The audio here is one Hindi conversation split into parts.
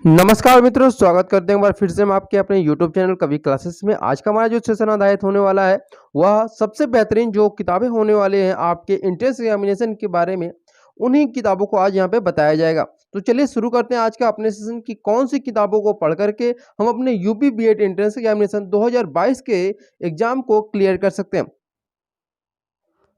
नमस्कार मित्रों, स्वागत करते हैं एक बार फिर से हम आपके अपने YouTube चैनल कवि क्लासेस में। आज का हमारा जो सेशन आधारित होने वाला है वह सबसे बेहतरीन जो किताबें होने वाले हैं आपके एंट्रेंस एग्जामिनेशन के बारे में, उन्हीं किताबों को आज यहाँ पे बताया जाएगा। तो चलिए शुरू करते हैं आज का अपने सेशन की कौन सी किताबों को पढ़ करके हम अपने यूपी बीएड एंट्रेंस एग्जामिनेशन 2022 के एग्जाम को क्लियर कर सकते हैं।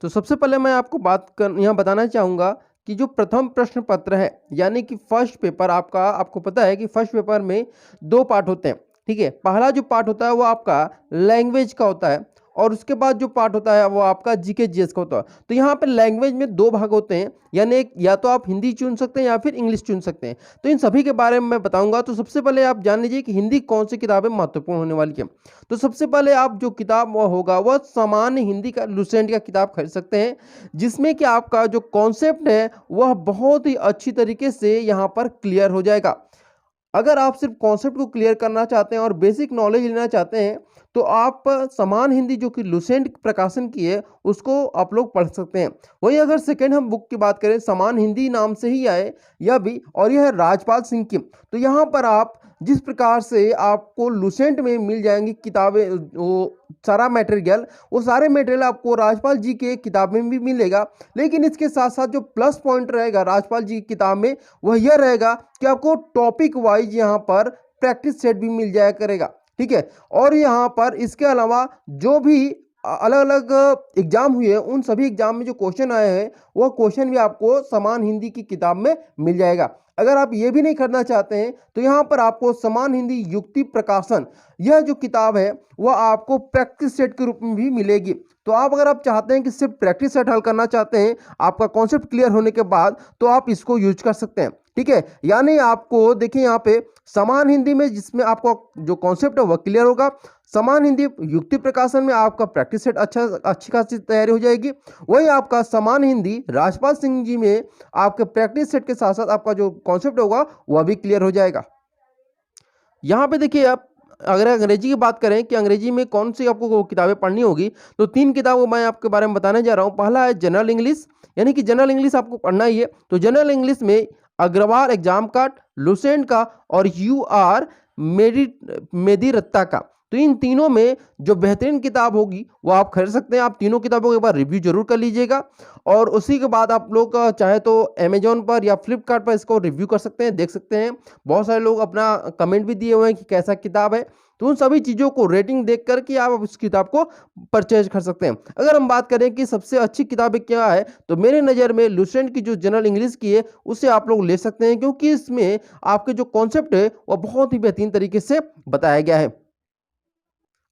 तो सबसे पहले मैं आपको यहाँ बताना चाहूँगा कि जो प्रथम प्रश्न पत्र है यानी कि फर्स्ट पेपर आपको पता है कि फर्स्ट पेपर में 2 पार्ट होते हैं। ठीक है, पहला जो पार्ट होता है वो आपका लैंग्वेज का होता है और उसके बाद जो पार्ट होता है वो आपका जीके जीएस का होता है। तो यहाँ पे लैंग्वेज में 2 भाग होते हैं, यानी या तो आप हिंदी चुन सकते हैं या फिर इंग्लिश चुन सकते हैं। तो इन सभी के बारे में मैं बताऊंगा। तो सबसे पहले आप जान लीजिए कि हिंदी कौन सी किताबें महत्वपूर्ण होने वाली है। तो सबसे पहले आप जो किताब होगा वह सामान्य हिंदी का लुसेंट का किताब खरीद सकते हैं, जिसमें कि आपका जो कॉन्सेप्ट है वह बहुत ही अच्छी तरीके से यहाँ पर क्लियर हो जाएगा। अगर आप सिर्फ कॉन्सेप्ट को क्लियर करना चाहते हैं और बेसिक नॉलेज लेना चाहते हैं तो आप समान हिंदी जो कि लुसेंट प्रकाशन की है उसको आप लोग पढ़ सकते हैं। वहीं अगर सेकेंड हम बुक की बात करें, समान हिंदी नाम से ही आए यह भी, और यह है राजपाल सिंह की। तो यहाँ पर आप जिस प्रकार से आपको लुसेंट में मिल जाएंगी किताबें, वो सारा मटेरियल, वो सारे मटेरियल आपको राजपाल जी के किताब में भी मिलेगा। लेकिन इसके साथ साथ जो प्लस पॉइंट रहेगा राजपाल जी की किताब में वह यह रहेगा कि आपको टॉपिक वाइज यहाँ पर प्रैक्टिस सेट भी मिल जाया करेगा। ठीक है, और यहाँ पर इसके अलावा जो भी अलग अलग एग्जाम हुए हैं उन सभी एग्जाम में जो क्वेश्चन आए हैं वह क्वेश्चन भी आपको समान हिंदी की किताब में मिल जाएगा। अगर आप ये भी नहीं करना चाहते हैं तो यहाँ पर आपको समान हिंदी युक्ति प्रकाशन, यह जो किताब है वह आपको प्रैक्टिस सेट के रूप में भी मिलेगी। तो अगर आप चाहते हैं कि सिर्फ प्रैक्टिस सेट हल करना चाहते हैं आपका कॉन्सेप्ट क्लियर होने के बाद, तो आप इसको यूज कर सकते हैं। ठीक है, यानी आपको देखिए यहाँ पे समान हिंदी में जिसमें आपका जो कॉन्सेप्ट है वह क्लियर होगा, समान हिंदी युक्ति प्रकाशन में आपका प्रैक्टिस सेट अच्छी खासी तैयारी हो जाएगी। वही आपका समान हिंदी राजपाल सिंह जी में आपके प्रैक्टिस सेट के साथ साथ आपका जो कॉन्सेप्ट होगा वह भी क्लियर हो जाएगा। यहाँ पे देखिए, आप अगर अंग्रेजी की बात करें कि अंग्रेजी में कौन सी आपको किताबें पढ़नी होगी, तो 3 किताबों मैं आपके बारे में बताने जा रहा हूँ। पहला है जनरल इंग्लिश, यानी कि जनरल इंग्लिश आपको पढ़ना ही है। तो जनरल इंग्लिश में अग्रवाल एग्जाम का, लुसेंट का और यू आर मेदिरत्ता का। तो इन तीनों में जो बेहतरीन किताब होगी वो आप खरीद सकते हैं। आप तीनों किताबों के एक बार रिव्यू जरूर कर लीजिएगा और उसी के बाद आप लोग चाहे तो अमेजोन पर या फ्लिपकार्ट पर इसको रिव्यू कर सकते हैं, देख सकते हैं। बहुत सारे लोग अपना कमेंट भी दिए हुए हैं कि कैसा किताब है। तो उन सभी चीज़ों को रेटिंग देख करके आप उस किताब को परचेज कर सकते हैं। अगर हम बात करें कि सबसे अच्छी किताबें क्या है, तो मेरे नज़र में लुसेंट की जो जनरल इंग्लिश की है उसे आप लोग ले सकते हैं, क्योंकि इसमें आपके जो कॉन्सेप्ट है वह बहुत ही बेहतरीन तरीके से बताया गया है।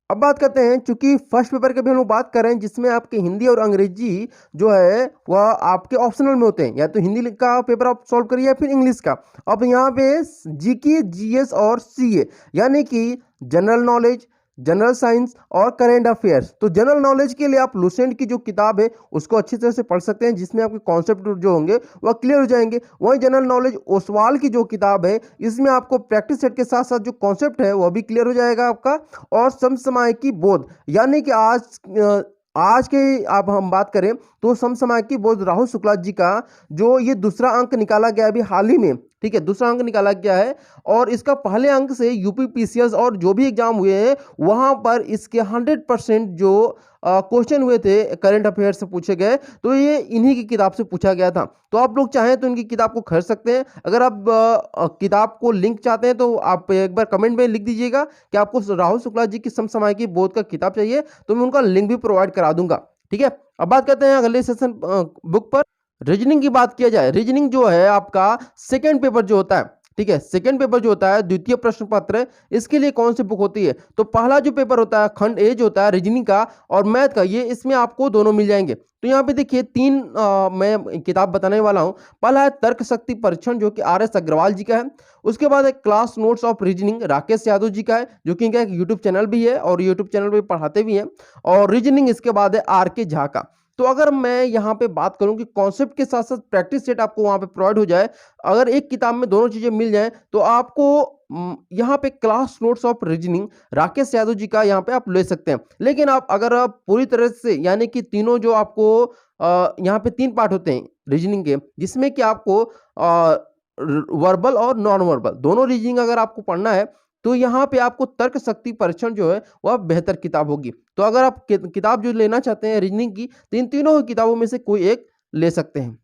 अब बात करते हैं, चूंकि फर्स्ट पेपर के भी हम लोग बात कर रहे हैं जिसमें आपके हिंदी और अंग्रेजी जो है वह आपके ऑप्शनल में होते हैं, या तो हिंदी का पेपर आप सॉल्व करिए या फिर इंग्लिश का। अब यहाँ पे जीके जीएस और सीए यानी कि जनरल नॉलेज, जनरल साइंस और करेंट अफेयर्स। तो जनरल नॉलेज के लिए आप लुसेंट की जो किताब है उसको अच्छी तरह से पढ़ सकते हैं, जिसमें आपके कॉन्सेप्ट जो होंगे वह क्लियर हो जाएंगे। वहीं जनरल नॉलेज ओसवाल की जो किताब है इसमें आपको प्रैक्टिस सेट के साथ साथ जो कॉन्सेप्ट है वह भी क्लियर हो जाएगा आपका। और समसामयिकी बोध, यानी कि आज के आप हम बात करें तो समसामयिकी बोध राहुल शुक्ला जी का जो ये दूसरा अंक निकाला गया अभी हाल ही में। ठीक है, दूसरा अंक निकाला गया है और इसका पहले अंक से यूपी पीसीएस और जो भी एग्जाम हुए हैं वहां पर इसके 100% जो क्वेश्चन हुए थे करंट अफेयर से पूछे गए, तो ये इन्हीं की किताब से पूछा गया था। तो आप लोग चाहें तो इनकी किताब को खरीद सकते हैं। अगर आप किताब को लिंक चाहते हैं तो आप एक बार कमेंट में लिख दीजिएगा कि आपको राहुल शुक्ला जी की समसामयिकी बोध का किताब चाहिए, तो मैं उनका लिंक भी प्रोवाइड करा दूंगा। ठीक है, अब बात करते हैं अगले सेशन बुक पर। रीजनिंग की बात किया जाए, रीजनिंग जो है आपका सेकेंड पेपर जो होता है, ठीक है, सेकेंड पेपर जो होता है द्वितीय प्रश्न पत्र, इसके लिए कौन सी बुक होती है, तो पहला जो पेपर होता है खंड ए जो होता है रीजनिंग का और मैथ का, ये इसमें आपको दोनों मिल जाएंगे। तो यहाँ पे देखिए 3 मैं किताब बताने वाला हूँ। पहला है तर्क शक्ति परीक्षण जो कि RS अग्रवाल जी का है। उसके बाद है class notes of reasoning Rakesh Yadav ji का है, जो कि इनका एक यूट्यूब चैनल भी है और यूट्यूब चैनल पर पढ़ाते भी हैं। और रीजनिंग इसके बाद है RK झा का। तो अगर मैं यहाँ पे बात करूं कि कॉन्सेप्ट के साथ साथ प्रैक्टिस सेट आपको वहां पे प्रोवाइड हो जाए, अगर एक किताब में दोनों चीजें मिल जाएं, तो आपको यहाँ पे class notes of reasoning Rakesh Yadav ji का यहाँ पे आप ले सकते हैं। लेकिन अगर आप पूरी तरह से, यानी कि तीनों जो आपको यहाँ पे 3 पार्ट होते हैं रीजनिंग के, जिसमें कि आपको वर्बल और नॉन वर्बल दोनों रीजनिंग अगर आपको पढ़ना है तो यहाँ पे आपको तर्क शक्ति परीक्षण जो है वह बेहतर किताब होगी। तो अगर आप किताब जो लेना चाहते हैं रीजनिंग की, तो इन तीनों किताबों में से कोई एक ले सकते हैं।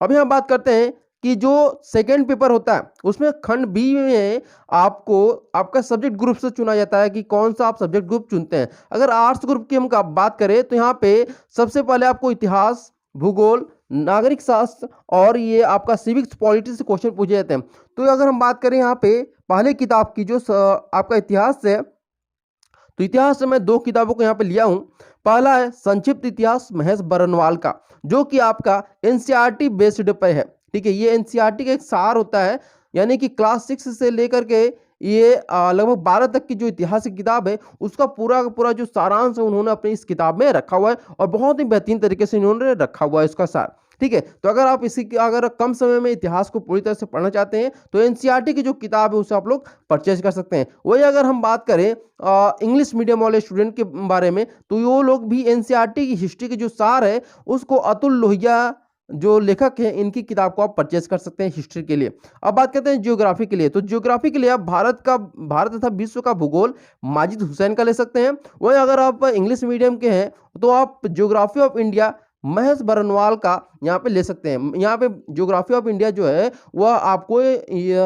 अब यहाँ बात करते हैं कि जो सेकंड पेपर होता है उसमें खंड बी में आपको आपका सब्जेक्ट ग्रुप से चुना जाता है कि कौन सा आप सब्जेक्ट ग्रुप चुनते हैं। अगर आर्ट्स ग्रुप की हम बात करें तो यहाँ पे सबसे पहले आपको इतिहास, भूगोल, नागरिक शास्त्र और ये आपका सिविक्स पॉलिटिक्स से क्वेश्चन पूछे जाते हैं। तो अगर हम बात करें यहाँ पे पहले किताब की जो आपका इतिहास है, तो इतिहास से मैं दो किताबों को यहाँ पे लिया हूँ। पहला है संक्षिप्त इतिहास महेश बरनवाल का, जो कि आपका एनसीईआरटी बेस्ड पे है। ठीक है, ये एनसीईआरटी का एक सार होता है, यानी कि क्लास 6 से लेकर के ये लगभग 12 तक की जो इतिहास की किताब है उसका पूरा का पूरा जो सारांश है उन्होंने अपनी इस किताब में रखा हुआ है और बहुत ही बेहतरीन तरीके से इन्होंने रखा हुआ है इसका सार। ठीक है, तो अगर आप अगर कम समय में इतिहास को पूरी तरह से पढ़ना चाहते हैं तो एनसीईआरटी की जो किताब है उसे आप लोग परचेज कर सकते हैं। वही अगर हम बात करें इंग्लिश मीडियम वाले स्टूडेंट के बारे में, तो वो लोग भी एनसीईआरटी की हिस्ट्री की जो सार है उसको अतुल लोहिया जो लेखक हैं इनकी किताब को आप परचेज कर सकते हैं हिस्ट्री के लिए। अब बात करते हैं ज्योग्राफी के लिए, तो ज्योग्राफी के लिए आप भारत तथा विश्व का भूगोल माजिद हुसैन का ले सकते हैं। वही अगर आप इंग्लिश मीडियम के हैं तो आप geography of India Mahesh Barnwal का यहाँ पे ले सकते हैं। यहाँ पे ज्योग्राफी ऑफ इंडिया जो है वह आपको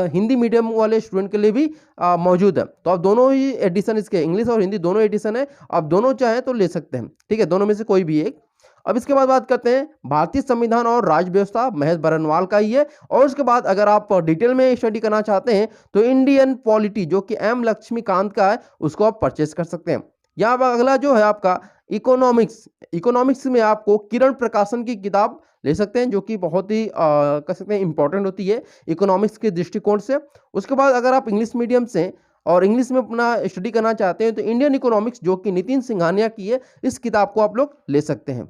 हिंदी मीडियम वाले स्टूडेंट के लिए भी मौजूद है। तो आप दोनों ही एडिशन इसके इंग्लिश और हिंदी दोनों एडिशन है, आप दोनों चाहें तो ले सकते हैं। ठीक है, दोनों में से कोई भी एक। अब इसके बाद बात करते हैं भारतीय संविधान और राज्य व्यवस्था महेश बरनवाल का ही है। और उसके बाद अगर आप डिटेल में स्टडी करना चाहते हैं तो इंडियन पॉलिटी जो कि एम लक्ष्मीकांत का है उसको आप परचेस कर सकते हैं। यहाँ पर अगला जो है आपका इकोनॉमिक्स में आपको किरण प्रकाशन की किताब ले सकते हैं, जो कि बहुत ही कह सकते हैं इंपॉर्टेंट होती है इकोनॉमिक्स के दृष्टिकोण से। उसके बाद अगर आप इंग्लिश मीडियम से और इंग्लिश में अपना स्टडी करना चाहते हैं तो इंडियन इकोनॉमिक्स जो कि नितिन सिंघानिया की है, इस किताब को आप लोग ले सकते हैं।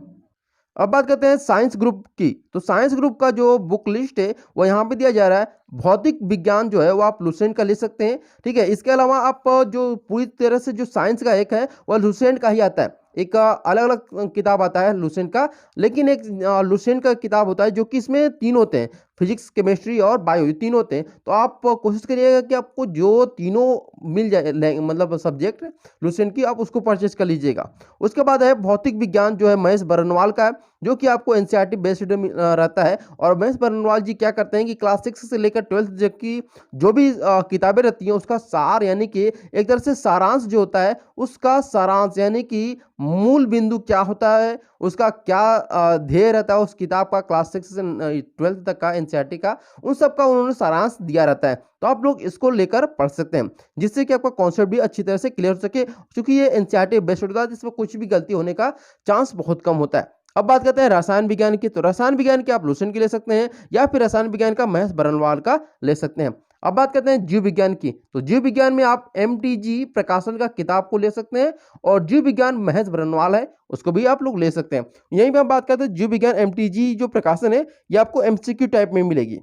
अब बात करते हैं साइंस ग्रुप की, तो साइंस ग्रुप का जो बुक लिस्ट है वो यहाँ पे दिया जा रहा है। भौतिक विज्ञान जो है वो आप लुसेंट का ले सकते हैं। ठीक है, इसके अलावा आप जो पूरी तरह से जो साइंस का एक है वह लुसेंट का ही आता है। एक अलग अलग किताब आता है लुसेंट का, लेकिन एक लुसेंट का किताब होता है जो कि इसमें 3 होते हैं, फिजिक्स, केमिस्ट्री और बायो, ये 3 होते हैं। तो आप कोशिश करिएगा कि आपको जो तीनों मिल जाए मतलब सब्जेक्ट लुसेंट की, आप उसको परचेज कर लीजिएगा। उसके बाद है भौतिक विज्ञान जो है महेश बरनवाल का है, जो कि आपको एनसीईआरटी बेस्ड रहता है। और महेश बरनवाल जी क्या करते हैं कि क्लास 6 से लेकर 12th की जो भी किताबें रहती हैं उसका सार, यानी कि एक तरह से सारांश जो होता है उसका सारांश, यानी कि मूल बिंदु क्या होता है, उसका क्या ध्येय रहता है उस किताब का, क्लास 6 से 12th तक का एनसीईआरटी का, उन सब का उन्होंने सारांश दिया रहता है। तो आप लोग इसको लेकर पढ़ सकते हैं, जिससे कि आपका कॉन्सेप्ट भी अच्छी तरह से क्लियर हो सके, क्योंकि ये एनसीईआरटी बेस्ड होता है जिसमें कुछ भी गलती होने का चांस बहुत कम होता है। अब बात करते हैं रसायन विज्ञान की, तो रसायन विज्ञान के आप लुसेंट की ले सकते हैं या फिर रसायन विज्ञान का महेश बरनवाल का ले सकते हैं। अब बात करते हैं जीव विज्ञान की, तो जीव विज्ञान में आप एमटीजी प्रकाशन का किताब को ले सकते हैं और जीव विज्ञान महेश बरनवाल है उसको भी आप लोग ले सकते हैं। यहीं पे हम बात करते हैं जीव विज्ञान एमटीजी जो प्रकाशन है ये आपको एमसीक्यू टाइप में मिलेगी,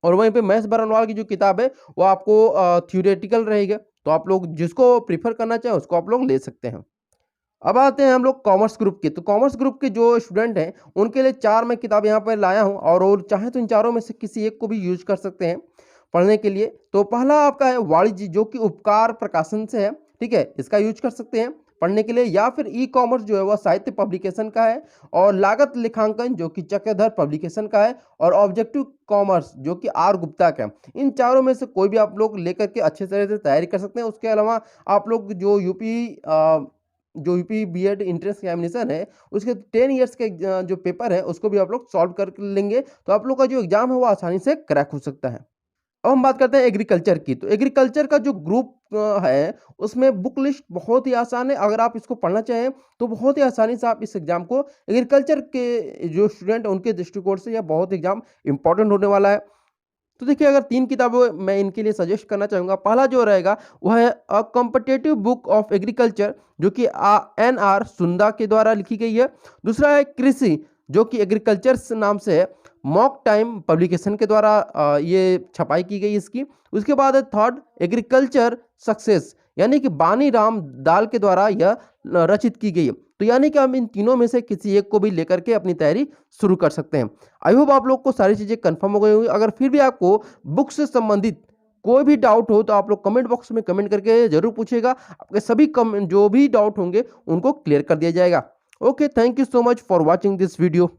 और वहीं पे महेश बरनवाल की जो किताब है वो आपको थ्योरेटिकल रहेगा। तो आप लोग जिसको प्रीफर करना चाहें उसको आप लोग ले सकते हैं। अब आते हैं हम लोग कॉमर्स ग्रुप के, तो कॉमर्स ग्रुप के जो स्टूडेंट हैं उनके लिए 4 मैं किताब यहाँ पर लाया हूँ, और वो चाहे तो इन चारों में से किसी एक को भी यूज कर सकते हैं पढ़ने के लिए। तो पहला आपका है वाणिज्य जो कि उपकार प्रकाशन से है। ठीक है, इसका यूज कर सकते हैं पढ़ने के लिए, या फिर ई कॉमर्स जो है वह साहित्य पब्लिकेशन का है, और लागत लेखांकन जो कि चक्रधर पब्लिकेशन का है, और ऑब्जेक्टिव कॉमर्स जो कि आर गुप्ता का है। इन चारों में से कोई भी आप लोग लेकर के अच्छे तरह से तैयारी कर सकते हैं। उसके अलावा आप लोग जो यूपी बीएड इंट्रेंस एग्जामिनेशन है उसके 10 इयर्स के जो पेपर है उसको भी आप लोग सॉल्व कर लेंगे, तो आप लोग का जो एग्जाम है वो आसानी से क्रैक हो सकता है। अब हम बात करते हैं एग्रीकल्चर की, तो एग्रीकल्चर का जो ग्रुप है उसमें बुक लिस्ट बहुत ही आसान है। अगर आप इसको पढ़ना चाहें तो बहुत ही आसानी से आप इस एग्जाम को, एग्रीकल्चर के जो स्टूडेंट उनके दृष्टिकोण से यह बहुत एग्जाम इंपॉर्टेंट होने वाला है। तो देखिए, अगर 3 किताबें मैं इनके लिए सजेस्ट करना चाहूँगा, पहला जो रहेगा वह है a competitive book of agriculture जो कि NR सुंदा के द्वारा लिखी गई है। दूसरा है कृषि जो कि एग्रीकल्चर नाम से है, मॉक टाइम पब्लिकेशन के द्वारा ये छपाई की गई इसकी। उसके बाद है थर्ड एग्रीकल्चर सक्सेस, यानी कि बानी राम दाल के द्वारा यह रचित की गई है। तो यानी कि हम इन तीनों में से किसी एक को भी लेकर के अपनी तैयारी शुरू कर सकते हैं। आई होप आप लोग को सारी चीज़ें कंफर्म हो गई होंगी। अगर फिर भी आपको बुक से संबंधित कोई भी डाउट हो तो आप लोग कमेंट बॉक्स में कमेंट करके ज़रूर पूछिएगा। आपके सभी जो भी डाउट होंगे उनको क्लियर कर दिया जाएगा। Okay, thank you so much for watching this video.